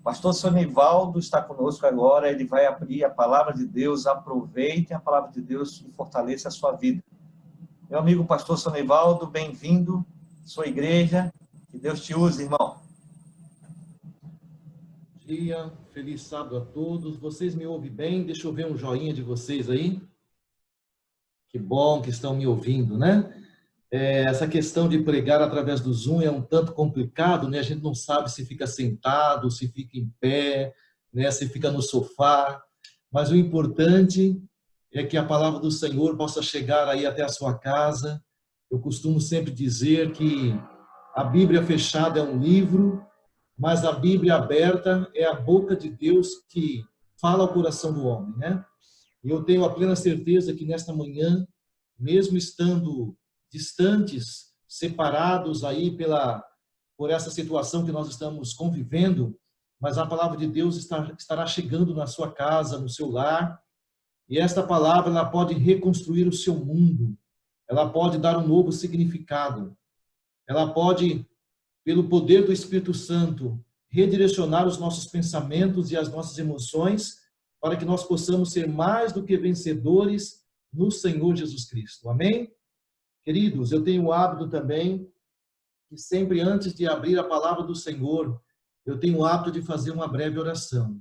Pastor Sonivaldo está conosco agora, ele vai abrir a palavra de Deus. Aproveitem a palavra de Deus e fortaleça a sua vida. Meu amigo Pastor Sonivaldo, bem-vindo à sua igreja. Que Deus te use, irmão. Bom dia, feliz sábado a todos. Vocês me ouvem bem? Deixa eu ver um joinha de vocês aí. Que bom que estão me ouvindo, né? Essa questão de pregar através do Zoom é um tanto complicado, né? A gente não sabe se fica sentado, se fica em pé, né? Se fica no sofá. Mas o importante é que a palavra do Senhor possa chegar aí até a sua casa. Eu costumo sempre dizer que a Bíblia fechada é um livro, mas a Bíblia aberta é a boca de Deus que fala ao coração do homem, né? E eu tenho a plena certeza que nesta manhã, mesmo estando distantes, separados aí por essa situação que nós estamos convivendo, mas a palavra de Deus estará chegando na sua casa, no seu lar, e esta palavra ela pode reconstruir o seu mundo, ela pode dar um novo significado, ela pode, pelo poder do Espírito Santo, redirecionar os nossos pensamentos e as nossas emoções para que nós possamos ser mais do que vencedores no Senhor Jesus Cristo. Amém? Queridos, eu tenho o hábito também que sempre antes de abrir a palavra do Senhor, eu tenho o hábito de fazer uma breve oração,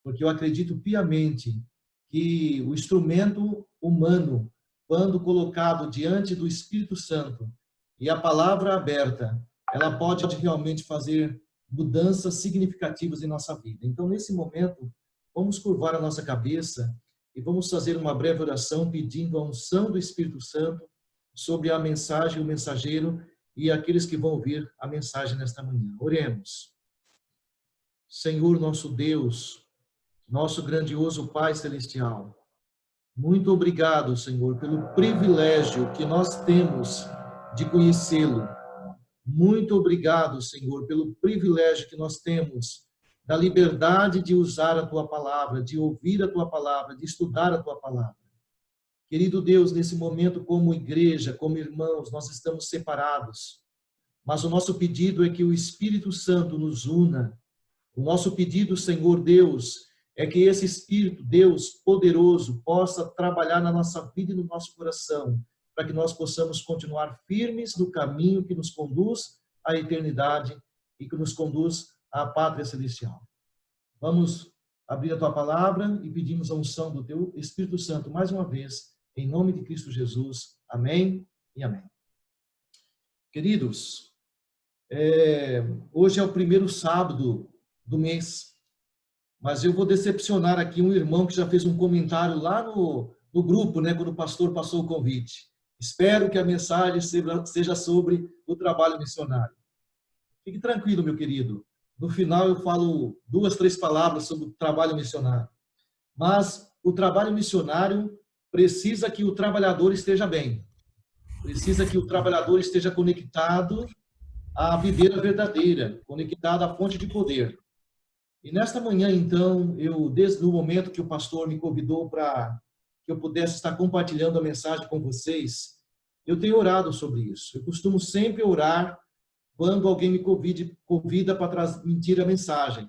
porque eu acredito piamente que o instrumento humano, quando colocado diante do Espírito Santo e a palavra aberta, ela pode realmente fazer mudanças significativas em nossa vida. Então, nesse momento, vamos curvar a nossa cabeça e vamos fazer uma breve oração pedindo a unção do Espírito Santo sobre a mensagem, o mensageiro e aqueles que vão ouvir a mensagem nesta manhã. Oremos. Senhor, nosso Deus, nosso grandioso Pai Celestial, muito obrigado, Senhor, pelo privilégio que nós temos de conhecê-lo. Muito obrigado, Senhor, pelo privilégio que nós temos da liberdade de usar a Tua palavra, de ouvir a Tua palavra, de estudar a Tua palavra. Querido Deus, nesse momento, como igreja, como irmãos, nós estamos separados. Mas o nosso pedido é que o Espírito Santo nos una. O nosso pedido, Senhor Deus, é que esse Espírito, Deus poderoso, possa trabalhar na nossa vida e no nosso coração, para que nós possamos continuar firmes no caminho que nos conduz à eternidade e que nos conduz à pátria celestial. Vamos abrir a Tua palavra e pedimos a unção do Teu Espírito Santo mais uma vez, em nome de Cristo Jesus. Amém e amém. Queridos, hoje é o primeiro sábado do mês, mas eu vou decepcionar aqui um irmão que já fez um comentário lá no grupo, né, quando o pastor passou o convite. Espero que a mensagem seja sobre o trabalho missionário. Fique tranquilo, meu querido. No final eu falo 2, 3 palavras sobre o trabalho missionário. Mas o trabalho missionário precisa que o trabalhador esteja bem. Precisa que o trabalhador esteja conectado à videira verdadeira, conectado à fonte de poder. E nesta manhã, então, desde o momento que o pastor me convidou para que eu pudesse estar compartilhando a mensagem com vocês, eu tenho orado sobre isso. Eu costumo sempre orar quando alguém me convida para transmitir a mensagem.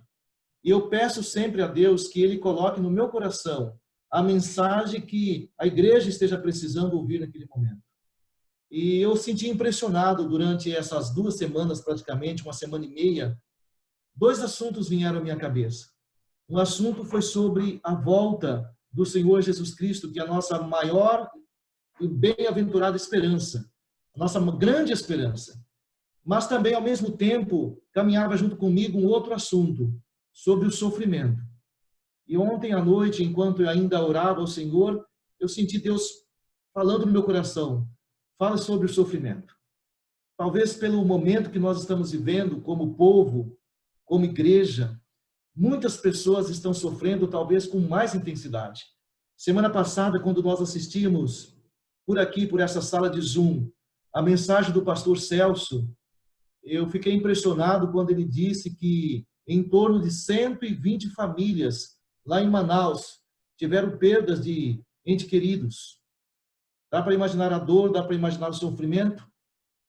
E eu peço sempre a Deus que Ele coloque no meu coração a mensagem que a igreja esteja precisando ouvir naquele momento. E eu senti impressionado durante essas 2 semanas, praticamente, 1 semana e meia, 2 assuntos vieram à minha cabeça. Um assunto foi sobre a volta do Senhor Jesus Cristo, que é a nossa maior e bem-aventurada esperança, a nossa grande esperança. Mas também, ao mesmo tempo, caminhava junto comigo um outro assunto, sobre o sofrimento. E ontem à noite, enquanto eu ainda orava ao Senhor, eu senti Deus falando no meu coração, fala sobre o sofrimento. Talvez pelo momento que nós estamos vivendo como povo, como igreja, muitas pessoas estão sofrendo talvez com mais intensidade. Semana passada, quando nós assistimos por aqui, por essa sala de Zoom, a mensagem do pastor Celso, eu fiquei impressionado quando ele disse que em torno de 120 famílias lá em Manaus tiveram perdas de entes queridos. Dá para imaginar a dor, dá para imaginar o sofrimento?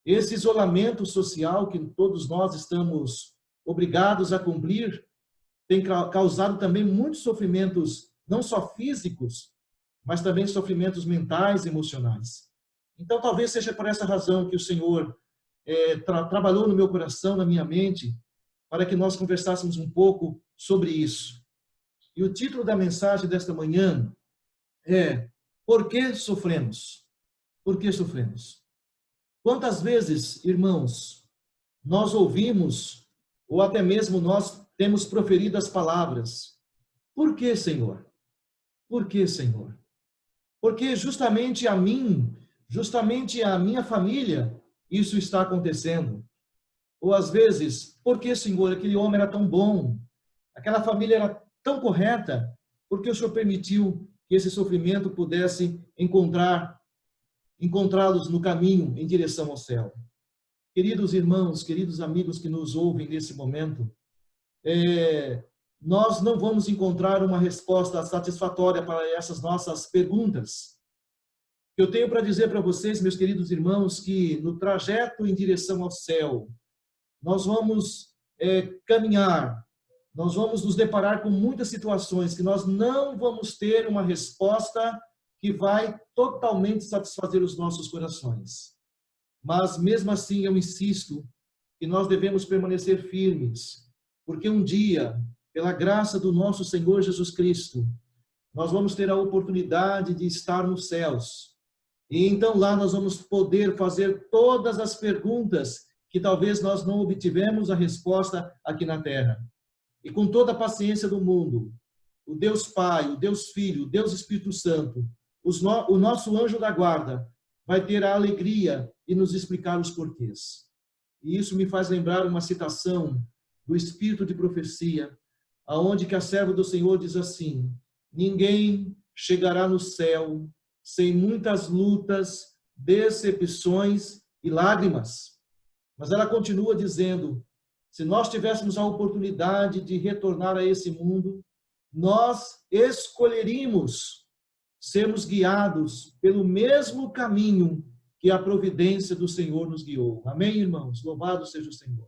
Esse isolamento social que todos nós estamos obrigados a cumprir tem causado também muitos sofrimentos, não só físicos, mas também sofrimentos mentais e emocionais. Então, talvez seja por essa razão que o Senhor trabalhou no meu coração, na minha mente, para que nós conversássemos um pouco sobre isso. E o título da mensagem desta manhã é: Por que sofremos? Por que sofremos? Quantas vezes, irmãos, nós ouvimos, ou até mesmo nós temos proferido as palavras: por que, Senhor? Por que, Senhor? Porque justamente a mim, justamente a minha família, isso está acontecendo. Ou às vezes, por que, Senhor, aquele homem era tão bom, aquela família era tão correta, por que o Senhor permitiu que esse sofrimento pudesse encontrá-los no caminho em direção ao céu? Queridos irmãos, queridos amigos que nos ouvem nesse momento, nós não vamos encontrar uma resposta satisfatória para essas nossas perguntas. Eu tenho para dizer para vocês, meus queridos irmãos, que no trajeto em direção ao céu, nós vamos caminhar, nós vamos nos deparar com muitas situações que nós não vamos ter uma resposta que vai totalmente satisfazer os nossos corações. Mas mesmo assim eu insisto que nós devemos permanecer firmes, porque um dia, pela graça do nosso Senhor Jesus Cristo, nós vamos ter a oportunidade de estar nos céus. E então lá nós vamos poder fazer todas as perguntas que talvez nós não obtivemos a resposta aqui na terra. E com toda a paciência do mundo, o Deus Pai, o Deus Filho, o Deus Espírito Santo, o nosso anjo da guarda vai ter a alegria de nos explicar os porquês. E isso me faz lembrar uma citação do Espírito de Profecia, aonde que a serva do Senhor diz assim: ninguém chegará no céu sem muitas lutas, decepções e lágrimas. Mas ela continua dizendo: se nós tivéssemos a oportunidade de retornar a esse mundo, nós escolheríamos sermos guiados pelo mesmo caminho que a providência do Senhor nos guiou. Amém, irmãos? Louvado seja o Senhor.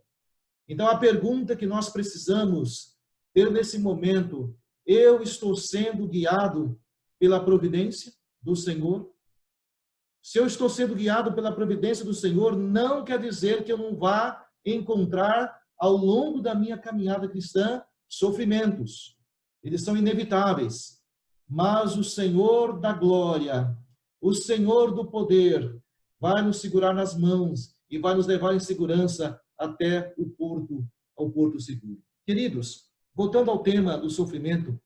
Então, a pergunta que nós precisamos ter nesse momento: eu estou sendo guiado pela providência do Senhor? Se eu estou sendo guiado pela providência do Senhor, não quer dizer que eu não vá encontrar ao longo da minha caminhada cristã sofrimentos. Eles são inevitáveis. Mas o Senhor da glória, o Senhor do poder, vai nos segurar nas mãos e vai nos levar em segurança até ao porto seguro. Queridos, voltando ao tema do sofrimento,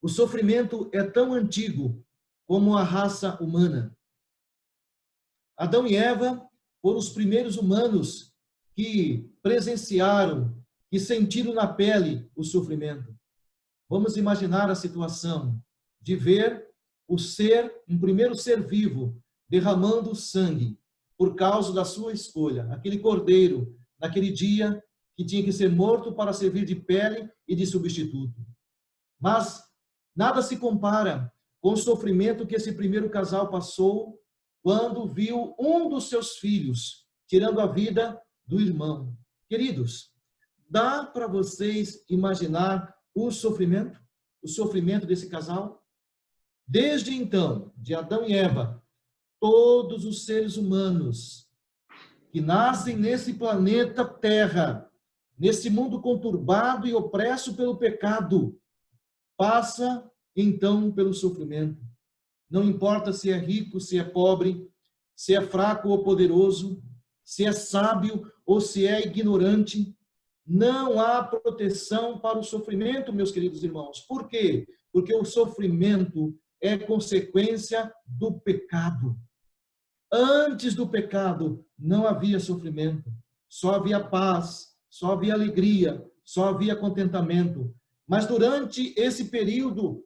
o sofrimento é tão antigo como a raça humana. Adão e Eva foram os primeiros humanos que presenciaram, que sentiram na pele o sofrimento. Vamos imaginar a situação de ver um primeiro ser vivo, derramando sangue por causa da sua escolha. Aquele cordeiro, naquele dia, que tinha que ser morto para servir de pele e de substituto. Mas nada se compara com o sofrimento que esse primeiro casal passou quando viu um dos seus filhos tirando a vida do irmão. Queridos, dá para vocês imaginar o sofrimento desse casal? Desde então, de Adão e Eva, todos os seres humanos que nascem nesse planeta Terra, nesse mundo conturbado e opresso pelo pecado, passa então pelo sofrimento. Não importa se é rico, se é pobre, se é fraco ou poderoso, se é sábio ou se é ignorante, não há proteção para o sofrimento, meus queridos irmãos. Por quê? Porque o sofrimento é consequência do pecado. Antes do pecado, não havia sofrimento. Só havia paz, só havia alegria, só havia contentamento. Mas durante esse período,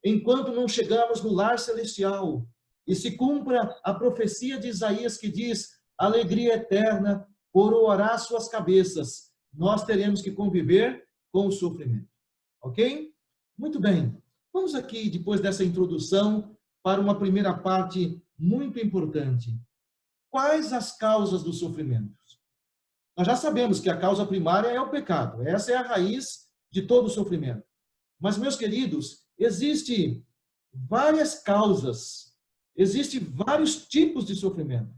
enquanto não chegamos no lar celestial, e se cumpra a profecia de Isaías que diz: alegria eterna coroará suas cabeças, nós teremos que conviver com o sofrimento. Ok? Muito bem. Vamos aqui, depois dessa introdução, para uma primeira parte muito importante. Quais as causas do sofrimento? Nós já sabemos que a causa primária é o pecado. Essa é a raiz de todo sofrimento. Mas, meus queridos, existem várias causas, existem vários tipos de sofrimento.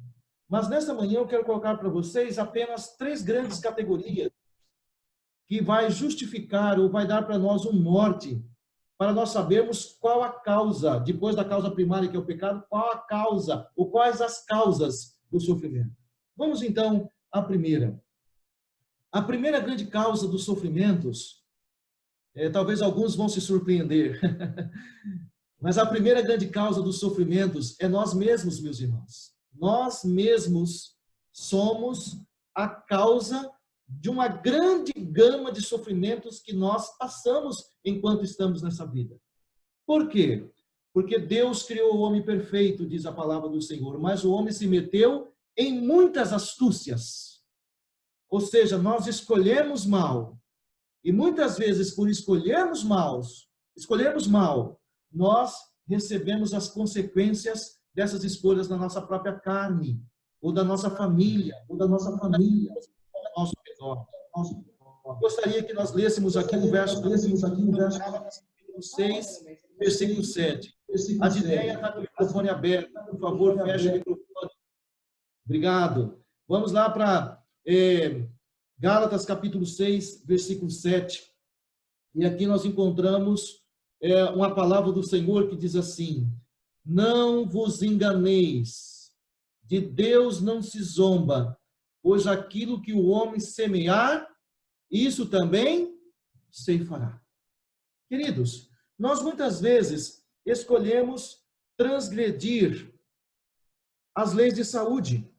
Mas nesta manhã eu quero colocar para vocês apenas 3 grandes categorias que vai justificar ou vai dar para nós um norte para nós sabermos qual a causa, depois da causa primária que é o pecado, qual a causa ou quais as causas do sofrimento. Vamos então à primeira. A primeira grande causa dos sofrimentos, talvez alguns vão se surpreender, mas a primeira grande causa dos sofrimentos é nós mesmos, meus irmãos. Nós mesmos somos a causa de uma grande gama de sofrimentos que nós passamos enquanto estamos nessa vida. Por quê? Porque Deus criou o homem perfeito, diz a palavra do Senhor, mas o homem se meteu em muitas astúcias. Ou seja, nós escolhemos mal. E muitas vezes, por escolhermos mal, nós recebemos as consequências dessas escolhas na nossa própria carne, ou da nossa família, ao nosso redor. Gostaria que nós lêssemos aqui no verso 6, versículo 7. A Dineia está com o microfone aberto. Por favor, feche o microfone. Obrigado. Vamos lá para Gálatas, capítulo 6, versículo 7. E aqui nós encontramos uma palavra do Senhor que diz assim: não vos enganeis, de Deus não se zomba, pois aquilo que o homem semear, isso também ceifará. Queridos, nós muitas vezes escolhemos transgredir as leis de saúde.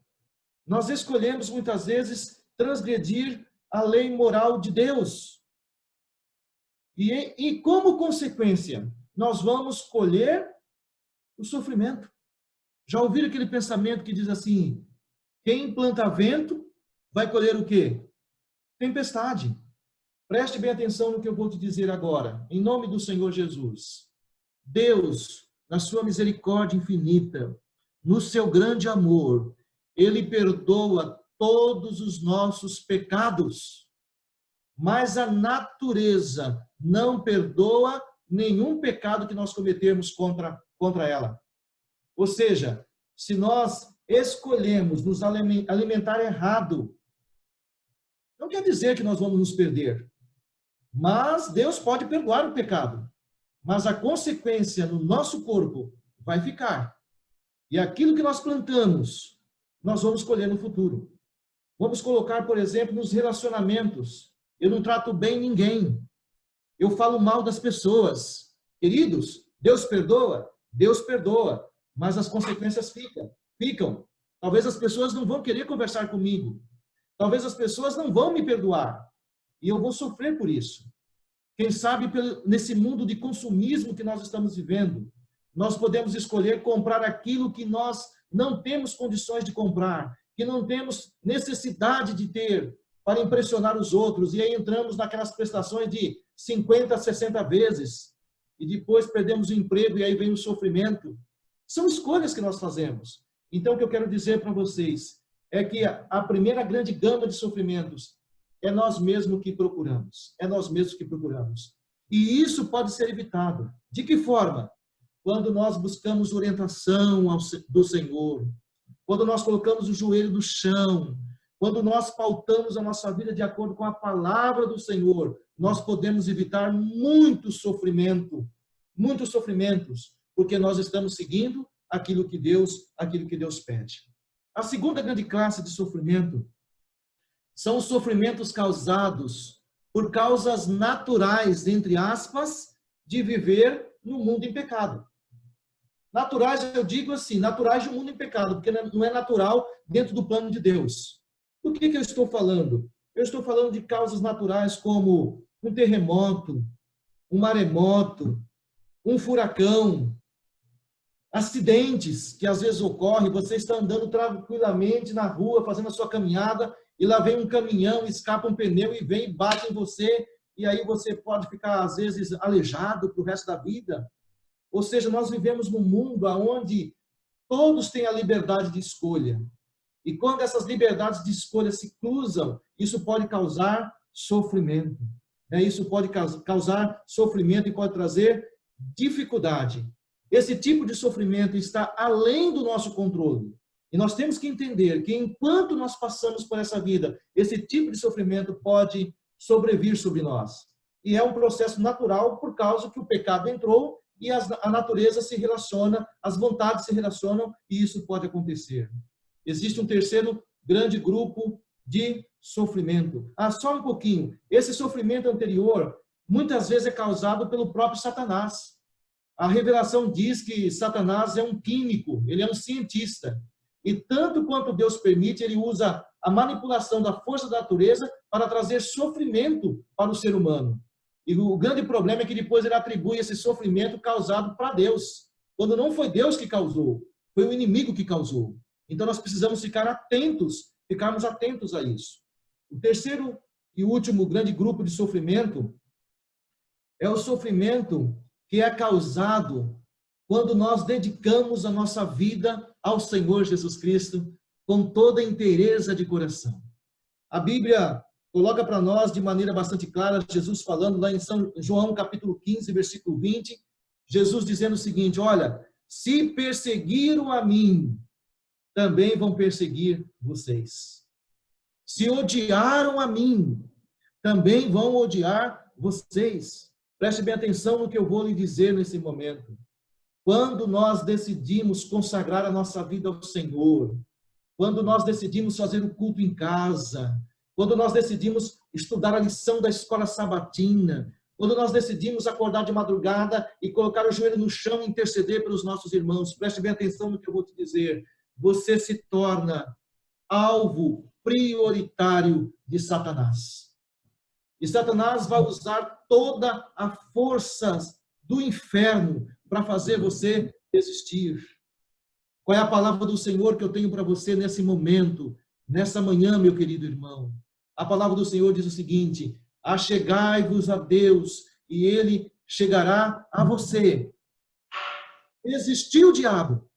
Nós escolhemos muitas vezes transgredir a lei moral de Deus. E como consequência, nós vamos colher o sofrimento. Já ouviram aquele pensamento que diz assim: quem planta vento vai colher o quê? Tempestade. Preste bem atenção no que eu vou te dizer agora, em nome do Senhor Jesus. Deus, na sua misericórdia infinita, no seu grande amor, Ele perdoa todos os nossos pecados, mas a natureza não perdoa nenhum pecado que nós cometermos contra ela. Ou seja, se nós escolhemos nos alimentar errado, não quer dizer que nós vamos nos perder, mas Deus pode perdoar o pecado, mas a consequência no nosso corpo vai ficar. E aquilo que nós plantamos, nós vamos colher no futuro. Vamos colocar, por exemplo, nos relacionamentos. Eu não trato bem ninguém. Eu falo mal das pessoas. Queridos, Deus perdoa? Deus perdoa, mas as consequências ficam. Talvez as pessoas não vão querer conversar comigo. Talvez as pessoas não vão me perdoar. E eu vou sofrer por isso. Quem sabe, nesse mundo de consumismo que nós estamos vivendo, nós podemos escolher comprar aquilo que nós não temos condições de comprar, que não temos necessidade de ter para impressionar os outros. E aí entramos naquelas prestações de 50, 60 vezes. E depois perdemos o emprego e aí vem o sofrimento. São escolhas que nós fazemos. Então, o que eu quero dizer para vocês é que a primeira grande gama de sofrimentos é nós mesmos que procuramos. É nós mesmos que procuramos. E isso pode ser evitado. De que forma? Quando nós buscamos orientação do Senhor, quando nós colocamos o joelho no chão, quando nós pautamos a nossa vida de acordo com a palavra do Senhor, nós podemos evitar muitos sofrimentos, porque nós estamos seguindo aquilo que Deus pede. A segunda grande classe de sofrimento são os sofrimentos causados por causas naturais, entre aspas, de viver no mundo em pecado. Naturais, eu digo assim, naturais de um mundo em pecado, porque não é natural dentro do plano de Deus. Do que eu estou falando? Eu estou falando de causas naturais como um terremoto, um maremoto, um furacão, acidentes que às vezes ocorrem, você está andando tranquilamente na rua, fazendo a sua caminhada, e lá vem um caminhão, escapa um pneu e vem e bate em você, e aí você pode ficar, às vezes, aleijado para o resto da vida. Ou seja, nós vivemos num mundo onde todos têm a liberdade de escolha. E quando essas liberdades de escolha se cruzam, isso pode causar sofrimento. Isso pode causar sofrimento e pode trazer dificuldade. Esse tipo de sofrimento está além do nosso controle. E nós temos que entender que enquanto nós passamos por essa vida, esse tipo de sofrimento pode sobrevir sobre nós. E é um processo natural por causa que o pecado entrou e a natureza se relaciona, as vontades se relacionam e isso pode acontecer. Existe um terceiro grande grupo de sofrimento. Só um pouquinho. Esse sofrimento anterior muitas vezes é causado pelo próprio Satanás. A revelação diz que Satanás é um químico, ele é um cientista. E tanto quanto Deus permite, ele usa a manipulação da força da natureza para trazer sofrimento para o ser humano. E o grande problema é que depois ele atribui esse sofrimento causado para Deus, quando não foi Deus que causou, foi o inimigo que causou. Então nós precisamos ficarmos atentos a isso. O terceiro e último grande grupo de sofrimento é o sofrimento que é causado quando nós dedicamos a nossa vida ao Senhor Jesus Cristo com toda a inteireza de coração. A Bíblia coloca para nós de maneira bastante clara, Jesus falando lá em São João capítulo 15, versículo 20, Jesus dizendo o seguinte: olha, se perseguiram a mim, também vão perseguir vocês. Se odiaram a mim, também vão odiar vocês. Preste bem atenção no que eu vou lhe dizer nesse momento. Quando nós decidimos consagrar a nossa vida ao Senhor, quando nós decidimos fazer o culto em casa, quando nós decidimos estudar a lição da escola sabatina, quando nós decidimos acordar de madrugada e colocar o joelho no chão e interceder pelos nossos irmãos, preste bem atenção no que eu vou te dizer, você se torna alvo prioritário de Satanás. E Satanás vai usar toda a força do inferno para fazer você desistir. Qual é a palavra do Senhor que eu tenho para você nesse momento, nessa manhã, meu querido irmão? A palavra do Senhor diz o seguinte: achegai-vos a Deus e Ele chegará a você. Resistiu o diabo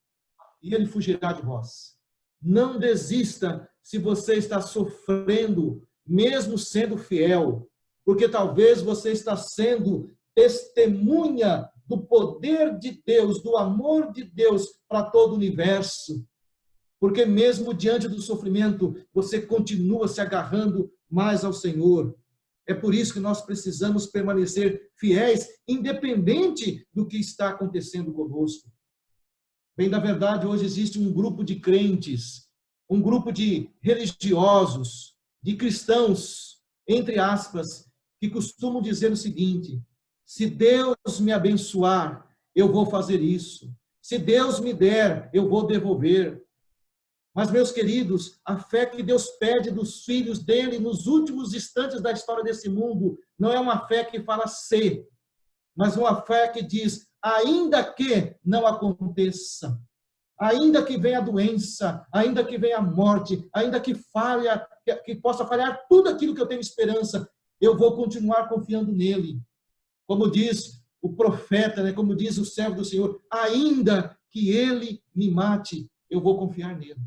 e ele fugirá de vós. Não desista se você está sofrendo, mesmo sendo fiel, porque talvez você está sendo testemunha do poder de Deus, do amor de Deus para todo o universo. Porque mesmo diante do sofrimento, você continua se agarrando mais ao Senhor. É por isso que nós precisamos permanecer fiéis, independente do que está acontecendo conosco. Bem, na verdade, hoje existe um grupo de crentes, um grupo de religiosos, de cristãos, entre aspas, que costumam dizer o seguinte: se Deus me abençoar, eu vou fazer isso. Se Deus me der, eu vou devolver. Mas, meus queridos, a fé que Deus pede dos filhos dele nos últimos instantes da história desse mundo não é uma fé que fala se, mas uma fé que diz, ainda que não aconteça, ainda que venha a doença, ainda que venha a morte, ainda que possa falhar tudo aquilo que eu tenho esperança, eu vou continuar confiando nele. Como diz o profeta, como diz o servo do Senhor, ainda que ele me mate, eu vou confiar nele.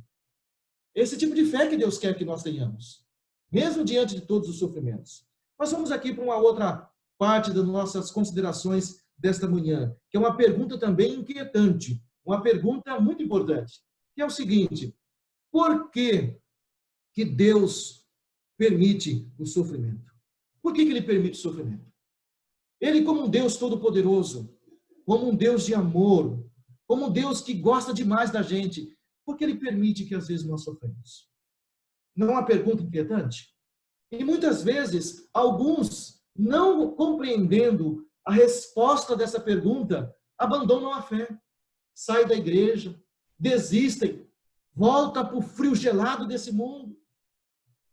Esse tipo de fé que Deus quer que nós tenhamos, mesmo diante de todos os sofrimentos. Nós vamos aqui para uma outra parte das nossas considerações desta manhã, que é uma pergunta também inquietante, uma pergunta muito importante, que é o seguinte: por que Deus permite o sofrimento? Por que Ele permite o sofrimento? Ele, como um Deus todo-poderoso, como um Deus de amor, como um Deus que gosta demais da gente, por que Ele permite que às vezes nós sofremos? Não é uma pergunta inquietante? E muitas vezes, alguns, não compreendendo a resposta dessa pergunta, abandonam a fé, saem da igreja, desistem, voltam para o frio gelado desse mundo.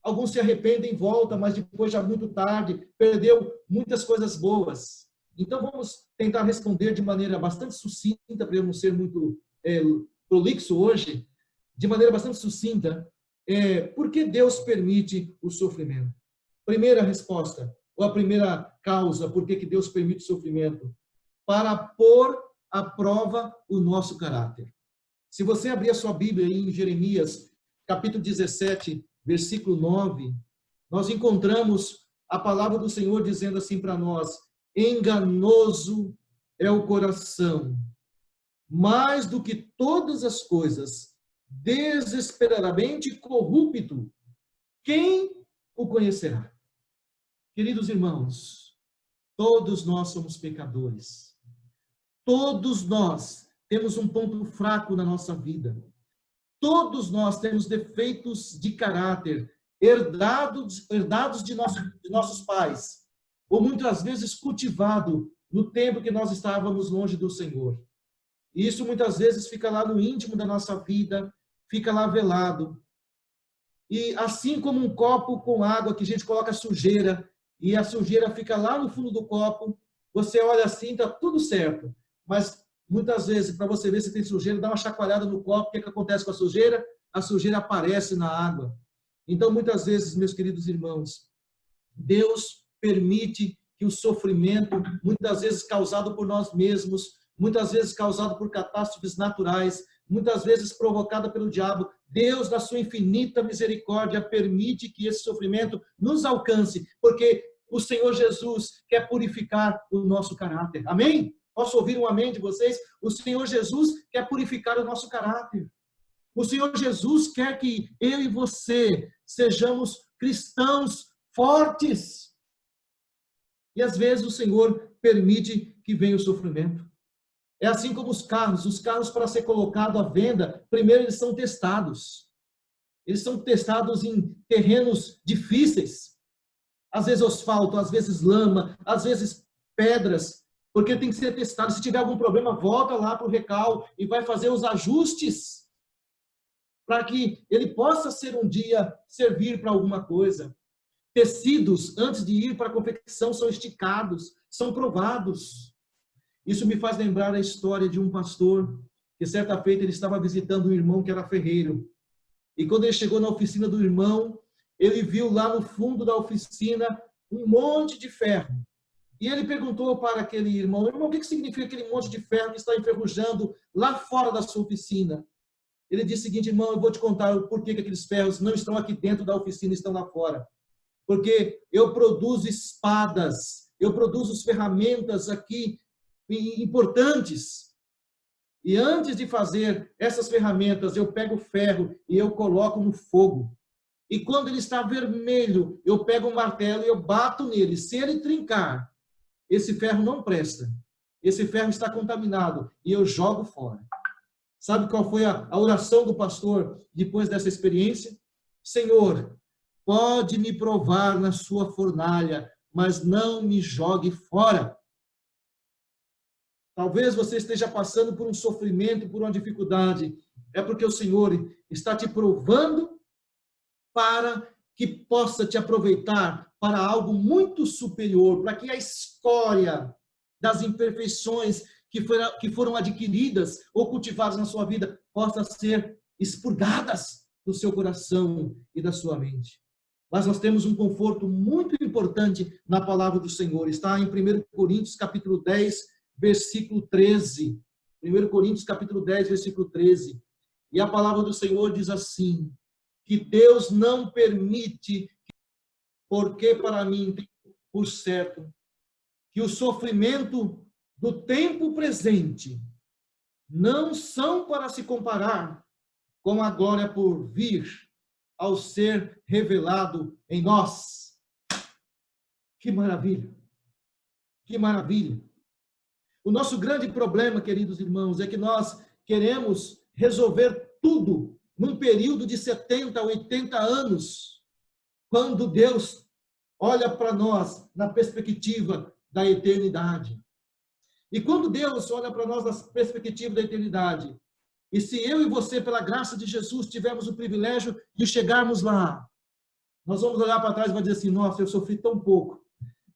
Alguns se arrependem e voltam, mas depois já muito tarde, perdeu muitas coisas boas. Então vamos tentar responder de maneira bastante sucinta, para eu não ser muito prolixo hoje, de maneira bastante sucinta, por que Deus permite o sofrimento? Primeira resposta, ou a primeira causa, por que Deus permite o sofrimento? Para pôr à prova o nosso caráter. Se você abrir a sua Bíblia aí em Jeremias, capítulo 17, versículo 9, nós encontramos a palavra do Senhor dizendo assim para nós: enganoso é o coração, mais do que todas as coisas, desesperadamente corrupto. Quem o conhecerá? Queridos irmãos, todos nós somos pecadores. Todos nós temos um ponto fraco na nossa vida. Todos nós temos defeitos de caráter, herdados de nossos pais, ou muitas vezes cultivado no tempo que nós estávamos longe do Senhor. E isso muitas vezes fica lá no íntimo da nossa vida, fica lá velado. E assim como um copo com água que a gente coloca sujeira, e a sujeira fica lá no fundo do copo, você olha assim, está tudo certo. Mas muitas vezes, para você ver se tem sujeira, dá uma chacoalhada no copo, o que acontece com a sujeira? A sujeira aparece na água. Então, muitas vezes, meus queridos irmãos, Deus permite que o sofrimento, muitas vezes causado por nós mesmos, muitas vezes causado por catástrofes naturais, muitas vezes provocada pelo diabo, Deus, na sua infinita misericórdia, permite que esse sofrimento nos alcance, porque o Senhor Jesus quer purificar o nosso caráter. Amém? Posso ouvir um amém de vocês? O Senhor Jesus quer purificar o nosso caráter. O Senhor Jesus quer que eu e você sejamos cristãos fortes. E às vezes o Senhor permite que venha o sofrimento. É assim como os carros para ser colocado à venda, primeiro eles são testados. Eles são testados em terrenos difíceis. Às vezes asfalto, às vezes lama, às vezes pedras, porque tem que ser testado. Se tiver algum problema, volta lá para o recal e vai fazer os ajustes para que ele possa ser um dia servir para alguma coisa. Tecidos, antes de ir para a confecção, são esticados, são provados. Isso me faz lembrar a história de um pastor que certa feita ele estava visitando um irmão que era ferreiro. E quando ele chegou na oficina do irmão, ele viu lá no fundo da oficina um monte de ferro. E ele perguntou para aquele irmão: irmão, o que significa aquele monte de ferro que está enferrujando lá fora da sua oficina? Ele disse o seguinte: irmão, eu vou te contar o porquê que aqueles ferros não estão aqui dentro da oficina, estão lá fora. Porque eu produzo espadas, eu produzo ferramentas aqui importantes. E antes de fazer essas ferramentas, eu pego o ferro e eu coloco no fogo. E quando ele está vermelho, eu pego um martelo e eu bato nele. Se ele trincar, esse ferro não presta. Esse ferro está contaminado e eu jogo fora. Sabe qual foi a oração do pastor depois dessa experiência? Senhor, pode me provar na sua fornalha, mas não me jogue fora. Talvez você esteja passando por um sofrimento, por uma dificuldade. É porque o Senhor está te provando para que possa te aproveitar para algo muito superior, para que a escória das imperfeições que foram adquiridas ou cultivadas na sua vida possa ser expurgadas do seu coração e da sua mente. Mas nós temos um conforto muito importante na palavra do Senhor. Está em 1 Coríntios capítulo 10, versículo 13. 1 Coríntios capítulo 10, versículo 13. E a palavra do Senhor diz assim: que Deus não permite, porque para mim tem por certo que o sofrimento do tempo presente não são para se comparar com a glória por vir ao ser revelado em nós. Que maravilha! Que maravilha! O nosso grande problema, queridos irmãos, é que nós queremos resolver tudo num período de 70, 80 anos, quando Deus olha para nós na perspectiva da eternidade. E quando Deus olha para nós na perspectiva da eternidade, e se eu e você, pela graça de Jesus, tivermos o privilégio de chegarmos lá, nós vamos olhar para trás e vamos dizer assim: nossa, eu sofri tão pouco.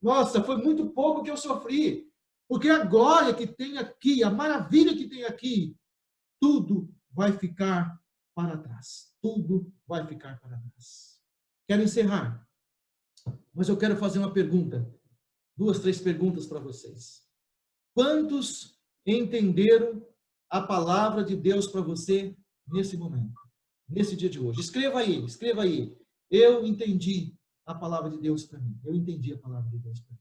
Nossa, foi muito pouco que eu sofri. Porque a glória que tem aqui, a maravilha que tem aqui, tudo vai ficar para trás. Tudo vai ficar para trás. Quero encerrar, mas eu quero fazer uma pergunta. 2, 3 perguntas para vocês. Quantos entenderam a palavra de Deus para você nesse momento, nesse dia de hoje? Escreva aí, escreva aí. Eu entendi a palavra de Deus para mim. Eu entendi a palavra de Deus para mim.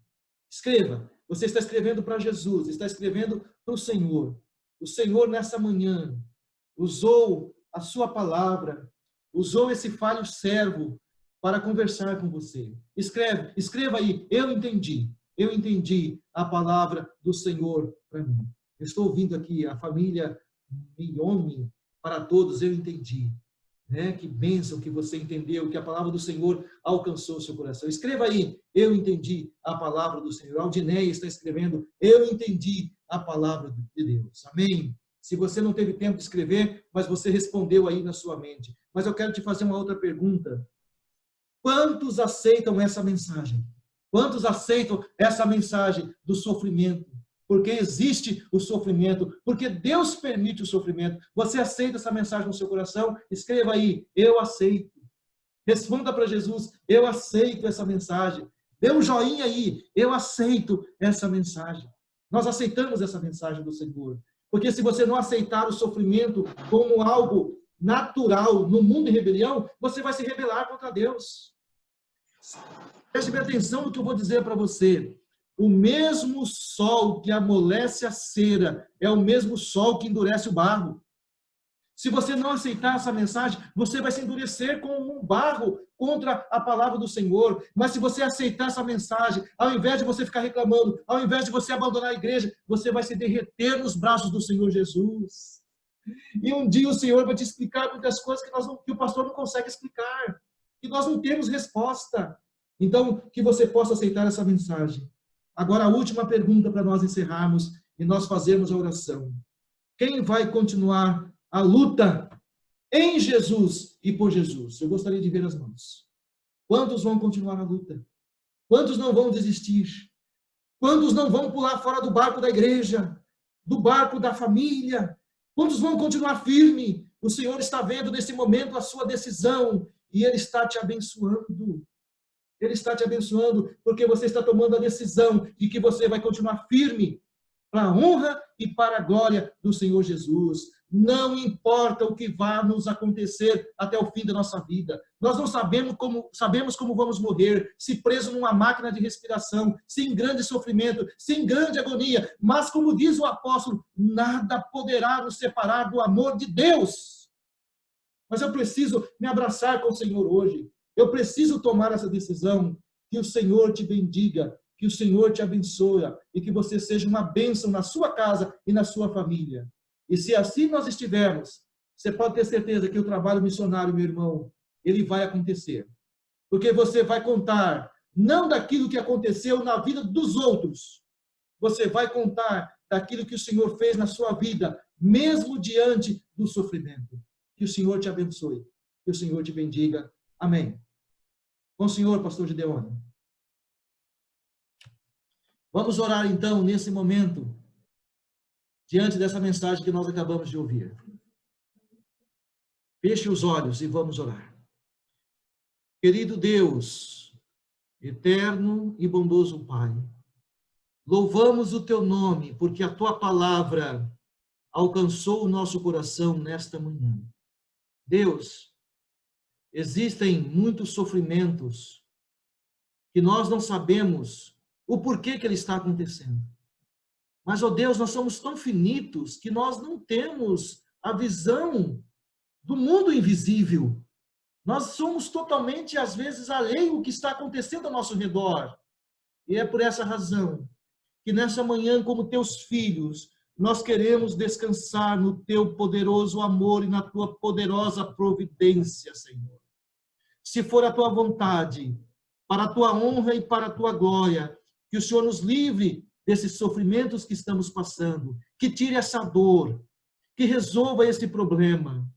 Escreva. Você está escrevendo para Jesus, está escrevendo para o Senhor. O Senhor, nessa manhã, usou a sua palavra, usou esse falho servo para conversar com você. Escreva aí, eu entendi a palavra do Senhor para mim. Eu estou ouvindo aqui a família Miyomi, para todos, eu entendi. Né? Que bênção que você entendeu, que a palavra do Senhor alcançou o seu coração. Escreva aí, eu entendi a palavra do Senhor. Aldineia está escrevendo, eu entendi a palavra de Deus. Amém? Se você não teve tempo de escrever, mas você respondeu aí na sua mente. Mas eu quero te fazer uma outra pergunta. Quantos aceitam essa mensagem? Quantos aceitam essa mensagem do sofrimento? Porque existe o sofrimento, porque Deus permite o sofrimento. Você aceita essa mensagem no seu coração? Escreva aí, eu aceito. Responda para Jesus, eu aceito essa mensagem. Dê um joinha aí, eu aceito essa mensagem. Nós aceitamos essa mensagem do Senhor. Porque se você não aceitar o sofrimento como algo natural no mundo em rebelião, você vai se rebelar contra Deus. Preste bem atenção no que eu vou dizer para você. O mesmo sol que amolece a cera é o mesmo sol que endurece o barro. Se você não aceitar essa mensagem, você vai se endurecer como um barro contra a palavra do Senhor. Mas se você aceitar essa mensagem, ao invés de você ficar reclamando, ao invés de você abandonar a igreja, você vai se derreter nos braços do Senhor Jesus. E um dia o Senhor vai te explicar muitas coisas que o pastor não consegue explicar, que nós não temos resposta. Então, que você possa aceitar essa mensagem. Agora, a última pergunta para nós encerrarmos e nós fazermos a oração. Quem vai continuar a luta em Jesus e por Jesus? Eu gostaria de ver as mãos. Quantos vão continuar a luta? Quantos não vão desistir? Quantos não vão pular fora do barco da igreja? Do barco da família? Quantos vão continuar firme? O Senhor está vendo nesse momento a sua decisão e Ele está te abençoando. Ele está te abençoando porque você está tomando a decisão de que você vai continuar firme para a honra e para a glória do Senhor Jesus. Não importa o que vá nos acontecer até o fim da nossa vida. Nós não sabemos como vamos morrer, se preso numa máquina de respiração, se em grande sofrimento, se em grande agonia. Mas, como diz o apóstolo, nada poderá nos separar do amor de Deus. Mas eu preciso me abraçar com o Senhor hoje. Eu preciso tomar essa decisão. Que o Senhor te bendiga, que o Senhor te abençoe e que você seja uma bênção na sua casa e na sua família. E se assim nós estivermos, você pode ter certeza que o trabalho missionário, meu irmão, ele vai acontecer. Porque você vai contar não daquilo que aconteceu na vida dos outros. Você vai contar daquilo que o Senhor fez na sua vida, mesmo diante do sofrimento. Que o Senhor te abençoe, que o Senhor te bendiga. Amém. Com o Senhor, pastor Gideone. Vamos orar então, nesse momento, diante dessa mensagem que nós acabamos de ouvir. Feche os olhos e vamos orar. Querido Deus, eterno e bondoso Pai, louvamos o teu nome, porque a tua palavra alcançou o nosso coração nesta manhã. Deus, existem muitos sofrimentos que nós não sabemos o porquê que ele está acontecendo. Mas, ó Deus, nós somos tão finitos que nós não temos a visão do mundo invisível. Nós somos totalmente, às vezes, alheios ao que está acontecendo ao nosso redor. E é por essa razão que nessa manhã, como teus filhos, nós queremos descansar no teu poderoso amor e na tua poderosa providência, Senhor. Se for a tua vontade, para a tua honra e para a tua glória, que o Senhor nos livre desses sofrimentos que estamos passando, que tire essa dor, que resolva esse problema.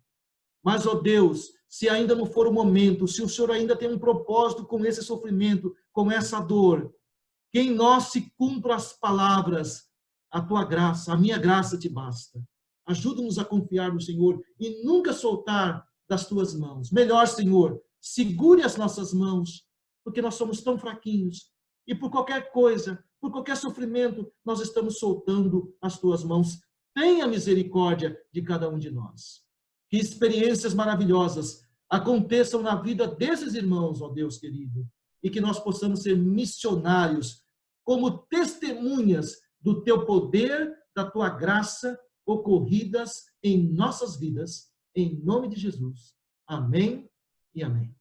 Mas, ó Deus, se ainda não for o momento, se o Senhor ainda tem um propósito com esse sofrimento, com essa dor, que em nós se cumpram as palavras, a tua graça, a minha graça te basta. Ajuda-nos a confiar no Senhor e nunca soltar das tuas mãos. Melhor, Senhor, segure as nossas mãos, porque nós somos tão fraquinhos. E por qualquer coisa, por qualquer sofrimento, nós estamos soltando as tuas mãos. Tenha misericórdia de cada um de nós. Que experiências maravilhosas aconteçam na vida desses irmãos, ó Deus querido. e que nós possamos ser missionários, como testemunhas do teu poder, da tua graça ocorridas em nossas vidas, em nome de Jesus. Amém e amém.